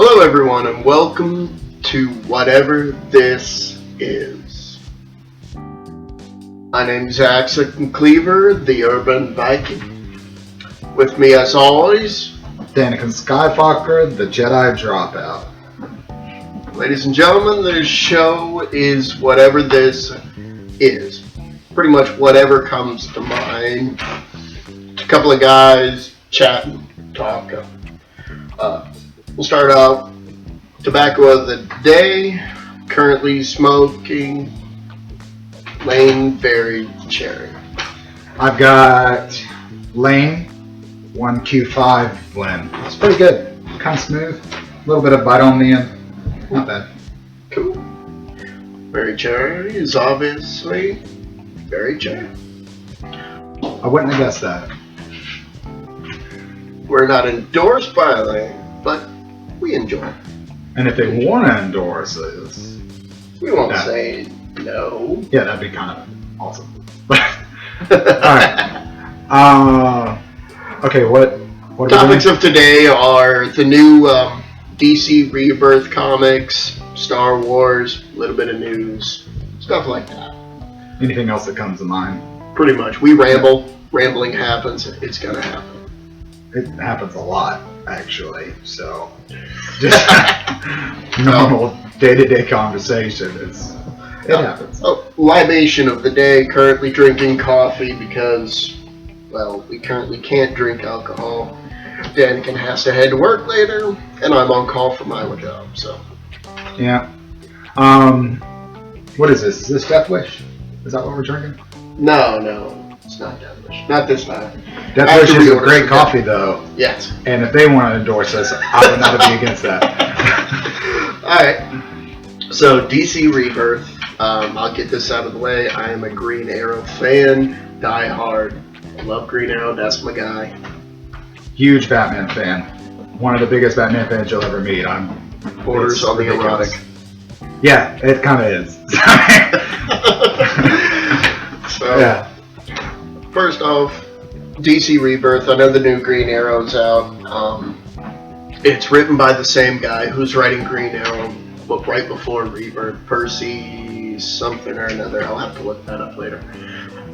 Hello, everyone, and welcome to whatever this is. My name's Axel Cleaver, the Urban Viking. With me, as always, Anakin Skywalker, the Jedi Dropout. ladies and gentlemen, this show is whatever this is. Pretty much whatever comes to mind. A couple of guys chatting, talking. We'll start out. Tobacco of the day. Currently smoking Lane Berry Cherry. I've got Lane 1Q5 blend. It's pretty good. Kind of smooth. A little bit of bite on the end. Not bad. Cool. Berry Cherry is obviously Berry Cherry. I wouldn't have guessed that. We're not endorsed by Lane, but we enjoy it. And if they want to endorse this, We won't Yeah. say no. yeah, that'd be kind of awesome. Alright. Okay, what are we Topics doing? of today are the new DC Rebirth comics, Star Wars, a little bit of news, stuff like that. Anything else that comes to mind? Pretty much. We ramble. Rambling happens. It's gonna happen. It happens a lot, actually. So, just normal day-to-day conversation. It happens. Oh, libation of the day. Currently drinking coffee because, well, we currently can't drink alcohol. Daniken has to head to work later, and I'm on call for my job. So Yeah. What is this? Is this Death Wish? Is that what we're drinking? no, it's not Death Wish. Not this time. Death After Wish we is a order great some coffee, though. Yes. And if they want to endorse us, I would not be against that. All right. So DC Rebirth. I'll get this out of the way. I am a Green Arrow fan. Die hard. I love Green Arrow. That's my guy. Huge Batman fan. One of the biggest Batman fans you'll ever meet. Borders It's on the ridiculous. erotic. Yeah, it kind of is. So, Yeah. first off, DC Rebirth. I know the new Green Arrow's out. It's written by the same guy who's writing Green Arrow, but right before Rebirth, Percy something or another. I'll have to look that up later.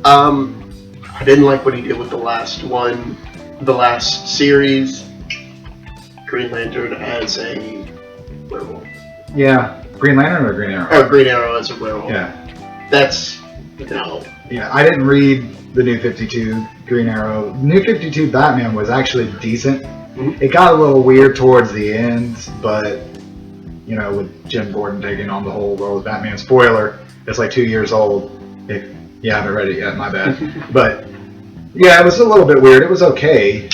I didn't like what he did with the last one, the last series. Green Lantern as a werewolf. Yeah. Green Lantern or Green Arrow? Or Green Arrow as a werewolf. Yeah. That's no. Yeah, I didn't read the New 52 Green Arrow. New 52 Batman was actually decent. Mhm. It got a little weird towards the end, but, you know, with Jim Gordon taking on the whole role of Batman, spoiler, it's like 2 years old. If you haven't read it yet, my bad. But, yeah, it was a little bit weird. It was okay.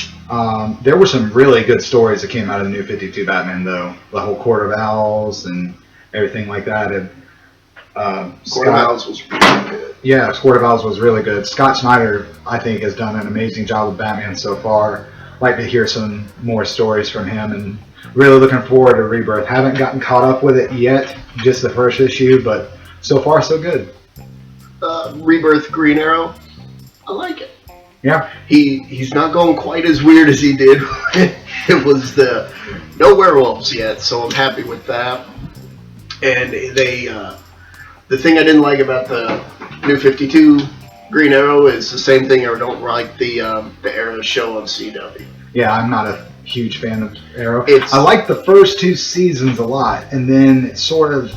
There were some really good stories that came out of the New 52 Batman, though. The whole Court of Owls and everything like that. And, Court of Owls was pretty good. yeah, Court of Owls was really good. Scott Snyder, I think, has done an amazing job with Batman so far. Like to hear some more stories from him, and really looking forward to Rebirth. Haven't gotten caught up with it yet, just the first issue, but so far so good. Rebirth Green Arrow. I like it. Yeah, He's not going quite as weird as he did. It was the no werewolves yet, so I'm happy with that. And they the thing I didn't like about the New 52 Green Arrow is the same thing I don't like the Arrow show on CW. yeah, I'm not a huge fan of Arrow. It's- I like the first 2 seasons a lot, and then it sort of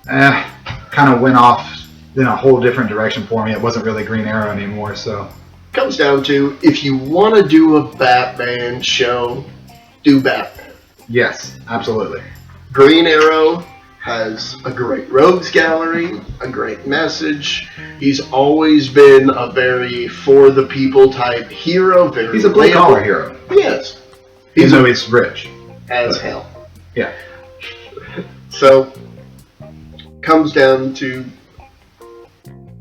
kind of went off in a whole different direction for me. It wasn't really Green Arrow anymore, so Comes down to if you want to do a Batman show, do Batman. yes, absolutely. Green Arrow has a great rogues gallery, a great message. He's always been a very for the people type hero. Very He's a blue collar hero, Yes, even though he's rich. as hell. Yeah. So comes down to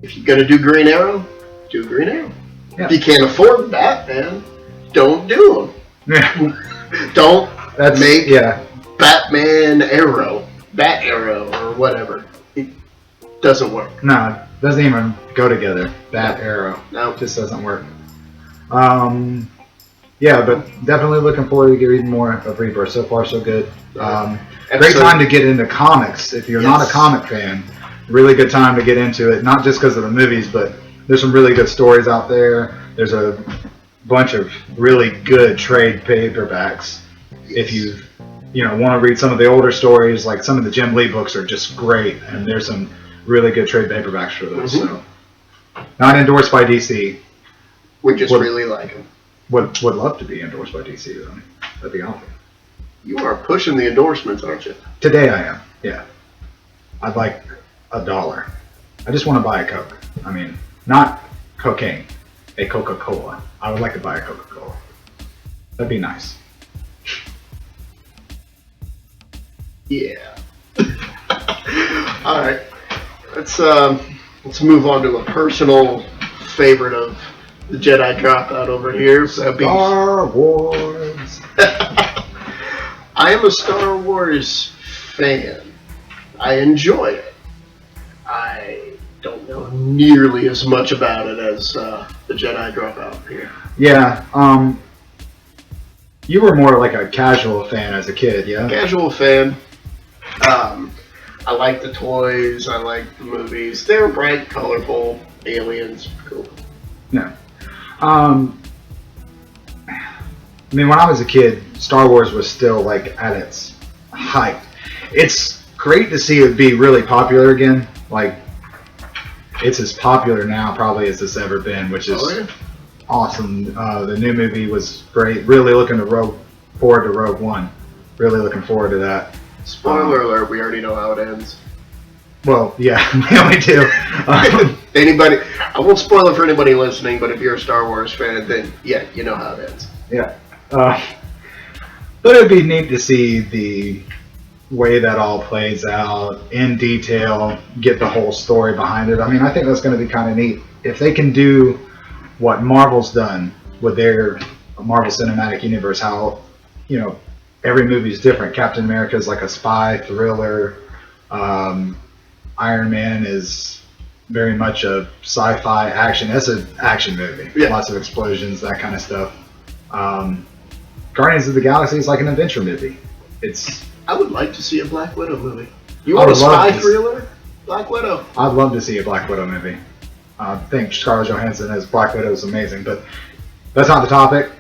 if you're gonna do Green Arrow, do Green Arrow. Yeah. If you can't afford Batman, don't do Yeah. him. Don't That's Make- yeah. Batman Arrow, Bat Arrow, or whatever. It doesn't work. No, it doesn't even go together. That Arrow. No. It just doesn't work. Yeah, but definitely looking forward to reading more of Rebirth. So far, so good. Great Episode- time to get into comics. If you're not a Yes. comic fan, really good time to get into it. Not just because of the movies, but there's some really good stories out there. There's a bunch of really good trade paperbacks. If you want to read some of the older stories, like some of the Jim Lee books are just great, and there's some really good trade paperbacks for those. So, not endorsed by DC. We just What- really like them. Would love to be endorsed by DC though. That'd be awesome. You are pushing the endorsements, aren't you? Today I am. Yeah. I'd like $1. I just want to buy a Coke. I mean, not cocaine, a Coca-Cola. I would like to buy a Coca-Cola. That'd be nice. Yeah. All right. Let's move on to a personal favorite of the Jedi Dropout over here. That'd be Star Wars. I am a Star Wars fan. I enjoy it. I don't know nearly as much about it as the Jedi Dropout here. Yeah. You were more like a casual fan as a kid, yeah? Casual fan. I like the toys. I like the movies. They're bright, colorful, aliens. Cool. No. I mean, when I was a kid, Star Wars was still like at its height. It's great to see it be really popular again. Like, it's as popular now probably as it's ever been, which is awesome. The new movie was great. Really looking forward to Rogue One. Really looking forward to that. Spoiler alert, we already know how it ends. Well, yeah, we only do. Anybody, I won't spoil it for anybody listening, but if you're a Star Wars fan, then yeah, you know how it ends. Yeah. But it'd be neat to see the way that all plays out in detail, get the whole story behind it. I mean, I think that's going to be kind of neat. If they can do what Marvel's done with their Marvel Cinematic Universe, how, every movie is different. Captain America is like a spy thriller. Iron Man is very much a sci-fi action. That's an action movie. Yeah. Lots of explosions, that kind of stuff. Guardians of the Galaxy is like an adventure movie. I would like to see a Black Widow movie. You I want a would love spy to- thriller? Black Widow. I'd love to see a Black Widow movie. I think Scarlett Johansson as Black Widow is amazing, but that's not the topic.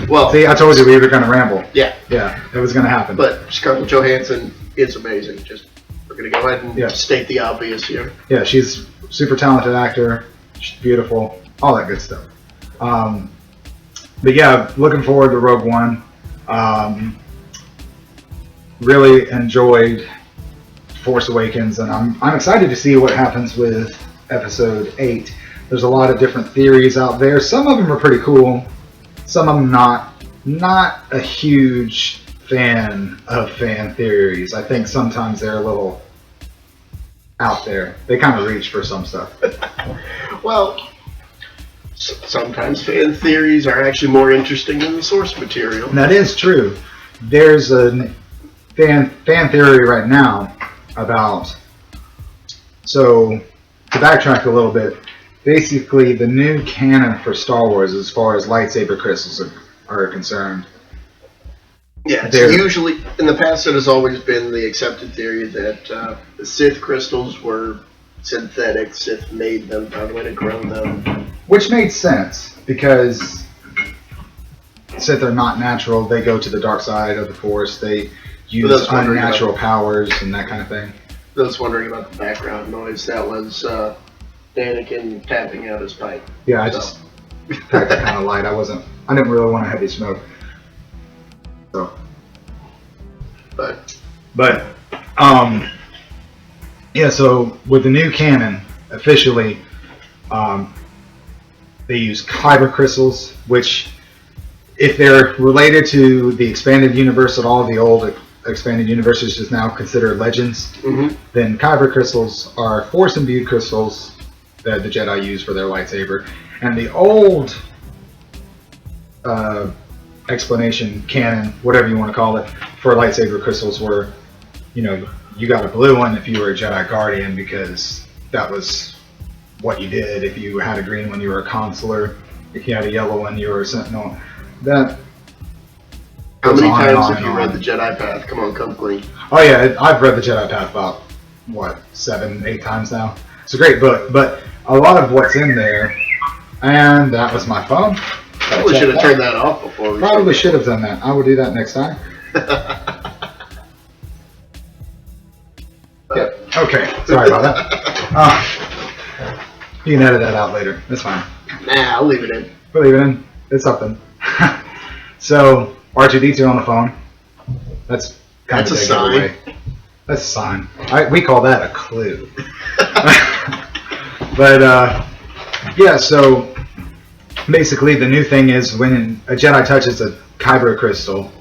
Well, See, I told you we were going to ramble. yeah, Yeah, it was going to happen. but Scarlett Johansson is amazing. Just we're gonna go ahead and Yeah. state the obvious here. Yeah, she's a super talented actor. She's beautiful. All that good stuff. But yeah, looking forward to Rogue One. Really enjoyed Force Awakens, and I'm excited to see what happens with Episode 8. There's a lot of different theories out there. Some of them are pretty cool. Some of them not. Not a huge fan of fan theories. I think sometimes they're a little out there. They kind of reach for some stuff. Well, sometimes fan theories are actually more interesting than the source material. And that is true. There's a fan theory right now about, so to backtrack a little bit, basically the new canon for Star Wars as far as lightsaber crystals are concerned. Yeah, it's usually, in the past it has always been the accepted theory that the Sith crystals were synthetic. Sith made them, found a way to grow them. Which made sense, because Sith are not natural. They go to the dark side of the Force. They use those wondering unnatural powers and that kind of thing. Those wondering about the background noise, that was Anakin tapping out his pipe. Yeah, I just packed it kind of light. I didn't really want a heavy smoke. So, But yeah, so with the new canon, officially, they use kyber crystals, which, if they're related to the expanded universe at all, the old expanded universe is just now considered legends, then kyber crystals are force-imbued crystals that the Jedi use for their lightsaber. And the old explanation, canon, whatever you want to call it, for lightsaber crystals were, you got a blue one if you were a Jedi Guardian, because that was what you did. If you had a green one, you were a consular. If you had a yellow one, you were a sentinel. That How Goes many on and times on have you and read on. the Jedi Path? Come on, come clean. Oh yeah, I've read the Jedi Path about, what, 7, 8 times now. It's a great book, but a lot of what's in there, and that was my phone. Probably should have turned that off before we Probably should have done that. I will do that next time. Yep. Okay, sorry about that. You can edit that out later. It's fine. Nah, I'll leave it in. We'll leave it in. It's something. So, R2-D2 on the phone. That's kind That's of a big sign. giveaway. That's a sign. We call that a clue. But, yeah, so basically the new thing is when a Jedi touches a Kyber crystal,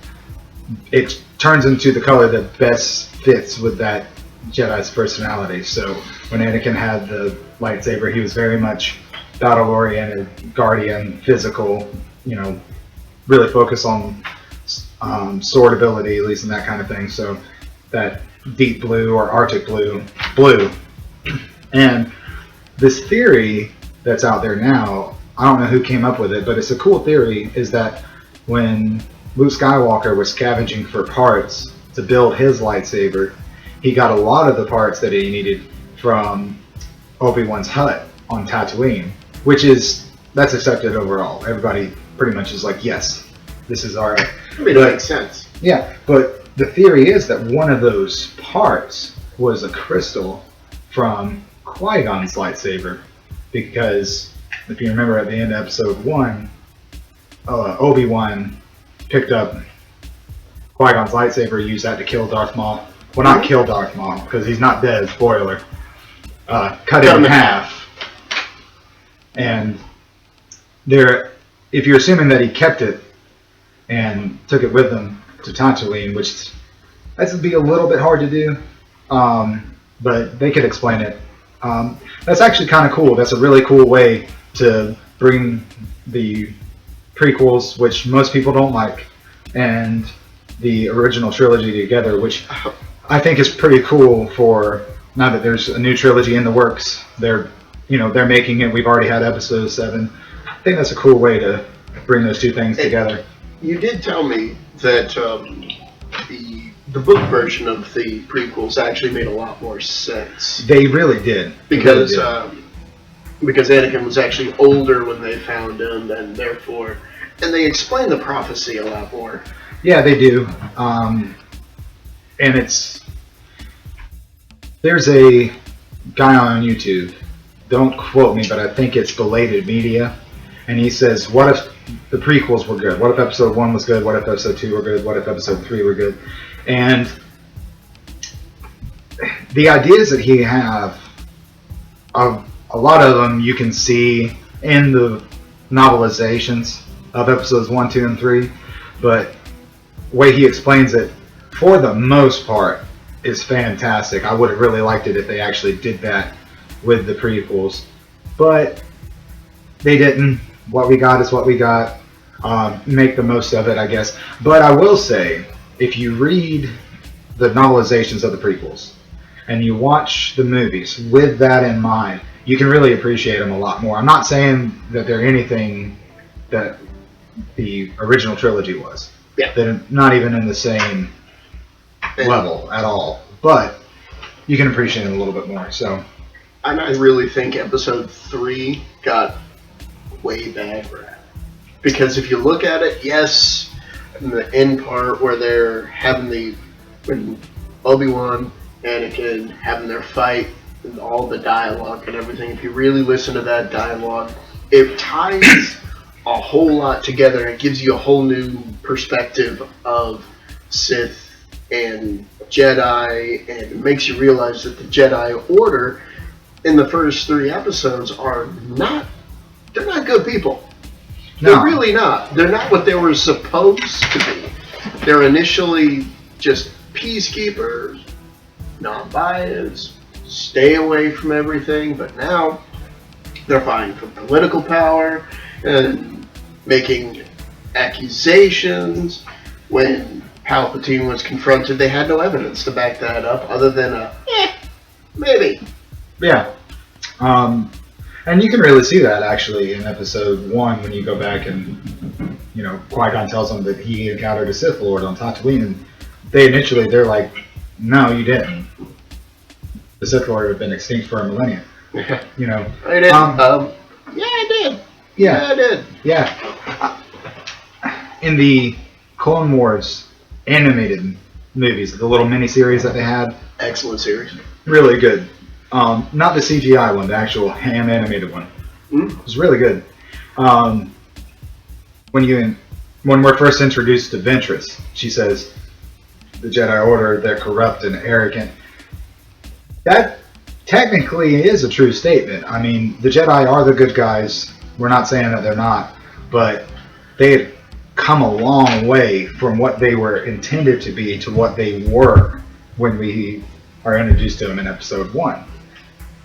it turns into the color that best fits with that Jedi's personality. So when Anakin had the lightsaber, he was very much battle-oriented, guardian, physical, you know, really focused on sword ability, at least in that kind of thing. So that deep blue or Arctic blue. And this theory that's out there now, I don't know who came up with it, but it's a cool theory, is that when Luke Skywalker was scavenging for parts to build his lightsaber, he got a lot of the parts that he needed from Obi-Wan's hut on Tatooine, that's accepted overall. Everybody pretty much is like, yes, this is our... I mean, it makes sense. Yeah, but the theory is that one of those parts was a crystal from Qui-Gon's lightsaber, because if you remember at the end of episode 1, Obi-Wan picked up Qui-Gon's lightsaber, used that to kill Darth Maul. Well, not kill Darth Maul, because he's not dead, spoiler. Cut him in half. And if you're assuming that he kept it and took it with him to Tatooine, which would be a little bit hard to do, but they could explain it. That's actually kind of cool. That's a really cool way to bring the prequels, which most people don't like, and the original trilogy together, which I think is pretty cool. For now that there's a new trilogy in the works, they're making it. We've already had episode 7. I think that's a cool way to bring those two things together. You did tell me that the book version of the prequels actually made a lot more sense. They really did. Because Anakin was actually older when they found him, and they explain the prophecy a lot more. Yeah, they do. And there's a guy on YouTube, don't quote me, but I think it's Belated Media, and he says, what if the prequels were good? What if episode 1 was good? What if episode 2 were good? What if episode 3 were good? And the ideas that he have, a lot of them you can see in the novelizations of episodes 1, 2, and 3, but the way he explains it, for the most part, is fantastic. I would have really liked it if they actually did that with the prequels, but they didn't. What we got is what we got. Make the most of it, I guess. But I will say, if you read the novelizations of the prequels and you watch the movies with that in mind, you can really appreciate them a lot more. I'm not saying that they're anything that the original trilogy was. Yeah. They're not even in the same level at all. But you can appreciate them a little bit more. So, And I really think episode 3 got way bad rap. Because if you look at it, yes, in the end part where they're having when Obi-Wan, Anakin having their fight, and all the dialogue and everything, if you really listen to that dialogue, it ties a whole lot together. It gives you a whole new perspective of Sith and Jedi, and it makes you realize that the Jedi Order in the first 3 episodes they're not good people. No. They're really not. They're not what they were supposed to be. They're initially just peacekeepers, non-biased, stay away from everything, but now they're vying for political power and making accusations. When Palpatine was confronted, they had no evidence to back that up other than maybe. yeah. And you can really see that actually in episode 1 when you go back and, Qui-Gon tells them that he encountered a Sith Lord on Tatooine, and they're like, no, you didn't. The Sith Lord had been extinct for a millennia. I did. Yeah, I did. Yeah, I did. Yeah. In the Clone Wars animated movies, the little miniseries that they had, Excellent series. really good. Not the CGI one, the actual ham animated one. It was really good. When we're first introduced to Ventress, she says, the Jedi Order, they're corrupt and arrogant. That technically is a true statement. I mean, the Jedi are the good guys. We're not saying that they're not, but they had come a long way from what they were intended to be to what they were when we are introduced to them in episode 1.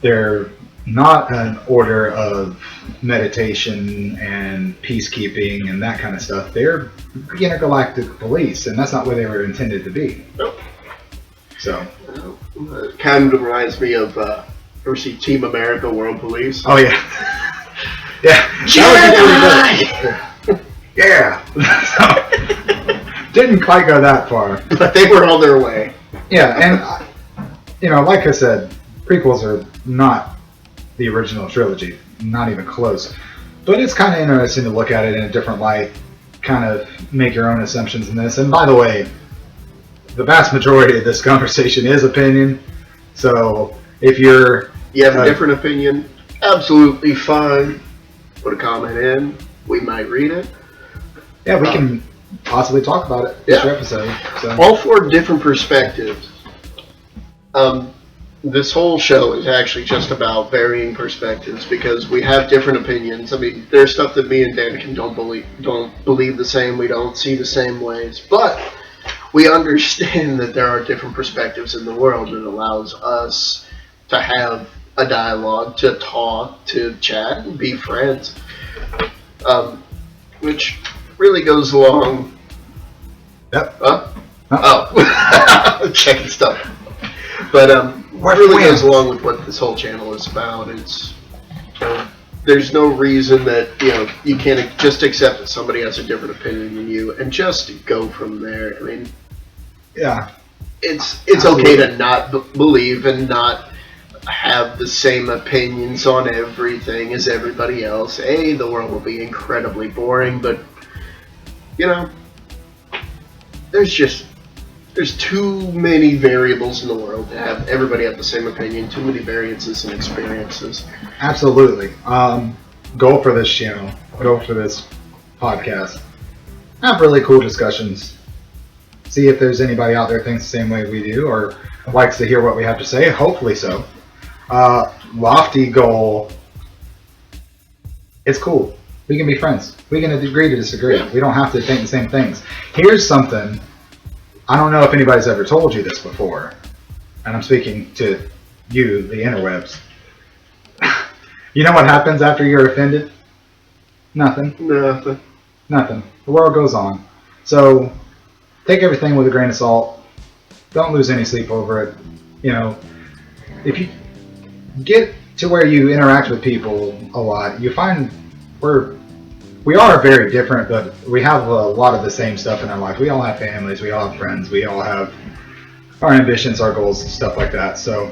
They're not an order of meditation and peacekeeping and that kind of stuff. They're intergalactic police, and that's not what they were intended to be. Nope. So. It kind of reminds me of, ever see Team America World Police? Oh, yeah. Yeah. Jedi! Yeah. Didn't quite go that far. But they were on their way. Yeah, and, like I said, prequels are not the original trilogy. Not even close. But it's kind of interesting to look at it in a different light, kind of make your own assumptions in this. And by the way, the vast majority of this conversation is opinion. So if you have a different opinion, absolutely fine. Put a comment in. We might read it. Yeah, we can possibly talk about it this episode. So. All 4 different perspectives. This whole show is actually just about varying perspectives because we have different opinions. I mean, there's stuff that me and Dan don't believe the same. We don't see the same ways, but we understand that there are different perspectives in the world, and it allows us to have a dialogue, to talk, to chat, and be friends. Which really goes along. Yep. Oh. Checking stuff. But, what really goes along with what this whole channel is about. It's, there's no reason that, you can't just accept that somebody has a different opinion than you and just go from there. I mean, yeah, it's okay to not believe and not have the same opinions on everything as everybody else. The world will be incredibly boring, but there's too many variables in the world to have everybody have the same opinion. Too many variances and experiences. Absolutely. Goal for this channel, goal for this podcast, have really cool discussions. See if there's anybody out there thinks the same way we do or likes to hear what we have to say. Hopefully so. Lofty goal. It's cool. We can be friends. We can agree to disagree. Yeah. We don't have to think the same things. Here's something. I don't know if anybody's ever told you this before, and I'm speaking to you, the interwebs. You know what happens after you're offended? Nothing. Nothing. The world goes on. So take everything with a grain of salt. Don't lose any sleep over it. If you get to where you interact with people a lot, you find we are very different, but we have a lot of the same stuff in our life. We all have families, we all have friends, we all have our ambitions, our goals, stuff like that. So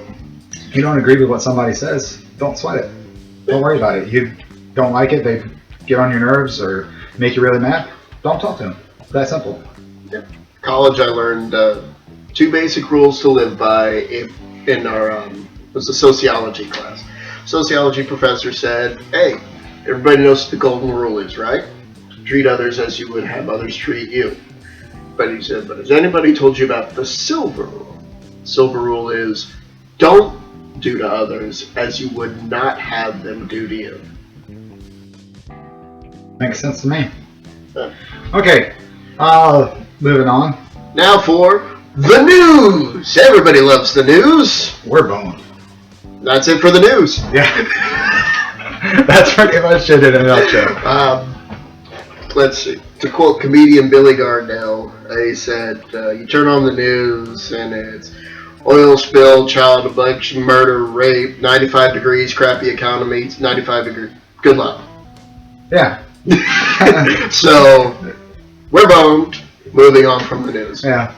if you don't agree with what somebody says, don't sweat it. Don't worry about it. You don't like it, they get on your nerves or make you really mad, don't talk to them. It's that simple. Yeah. College, I learned 2 basic rules to live by in our it was a sociology class. Sociology professor said, hey, everybody knows what the golden rule is, right? Treat others as you would have others treat you. But he said, but has anybody told you about the silver rule? Silver rule is, don't do to others as you would not have them do to you. Makes sense to me. Okay, moving on. Now for the news! Everybody loves the news. We're boned. That's it for the news. Yeah. That's pretty much it in a nutshell. Let's see. To quote comedian Billy Gardell, he said, you turn on the news and it's oil spill, child abduction, murder, rape, 95 degrees, crappy economy, 95 degrees. Good luck. Yeah. So, we're boned. Moving on from the news. Yeah.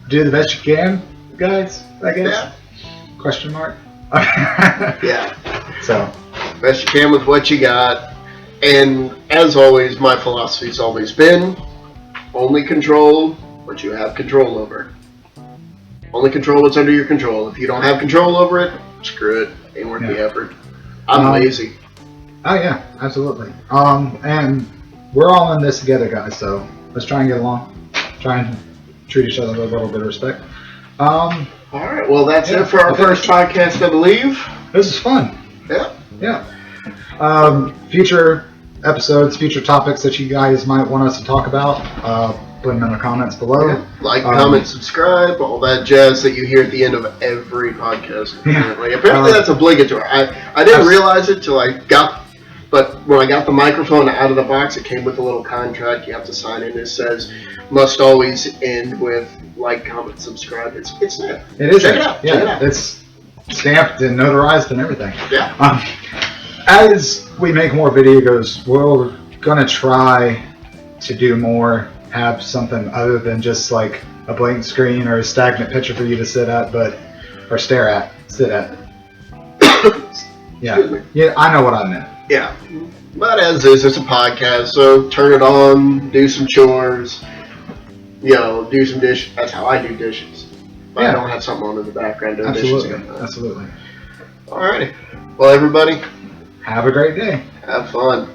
Do the best you can, guys, I guess. Yeah. Question mark? Yeah. So. Best you can with what you got. And as always, my philosophy's always been only control what you have control over. Only control what's under your control. If you don't have control over it, screw it. Ain't worth the effort. I'm lazy. Oh yeah, absolutely. And we're all in this together, guys. So let's try and get along. Try and treat each other with a little bit of respect. All right. Well, that's it for our first podcast, I believe. This is fun. Yeah. Yeah. Future episodes, future topics that you guys might want us to talk about, put them in the comments below. Yeah. Like, comment, subscribe, all that jazz that you hear at the end of every podcast. Apparently that's obligatory. I didn't realize it till I got, but when I got the microphone out of the box, it came with a little contract you have to sign in. It says, must always end with like, comment, subscribe. It's there. It is. Check it out. Yeah, Check it out. It's stamped and notarized and everything. Yeah. As we make more videos, we're gonna try to do more, have something other than just like a blank screen or a stagnant picture for you to sit at, or sit at. Yeah, I know what I meant. Yeah. But as is, it's a podcast, so turn it on, do some chores, do some dishes. That's how I do dishes. But I don't have something on in the background doing dishes. Absolutely. Alrighty. Well, everybody, Have a great day. have fun.